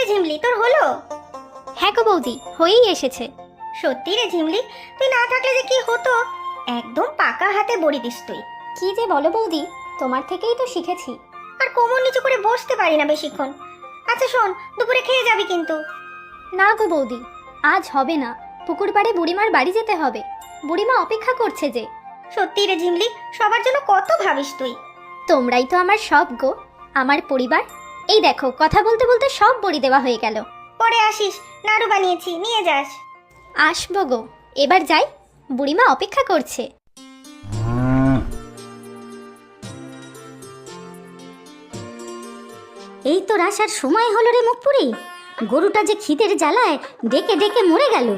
রে ঝিমলি, তোর হলো? হ্যাঁ গো বৌদি, হয়েই এসেছে। সত্যি রে ঝিমলি, তুই না থাকলে যে কি হতো। একদম পাকা হাতে বড়ি দিস তুই। কি যে বলো বৌদি, তোমার থেকেই তো শিখেছি। আর কোমর নিচু করে বসতে পারি না বেশিক্ষণ। আচ্ছা শোন, দুপুরে খেয়ে যাবি কিন্তু। না গো বৌদি, আজ হবে না। পুকুর পাড়ে বুড়িমার বাড়ি যেতে হবে। বুড়িমা অপেক্ষা করছে যে। সত্যি রে ঝিমলি, সবার জন্য কত ভাবিস তুই। তোমরাই তো আমার সব গো, আমার পরিবার। এই দেখো, কথা বলতে বলতে সব বড়ি দেওয়া হয়ে গেল। পরে আসিস, নাড়ু বানিয়েছি, নিয়ে যাস। আসবো গো, এবার যাই, বুড়িমা অপেক্ষা করছে। এই তো আসার সময় হলো রে মুখপুরি। গরুটা যে খিদের জ্বালায় ডেকে ডেকে মরে গেল।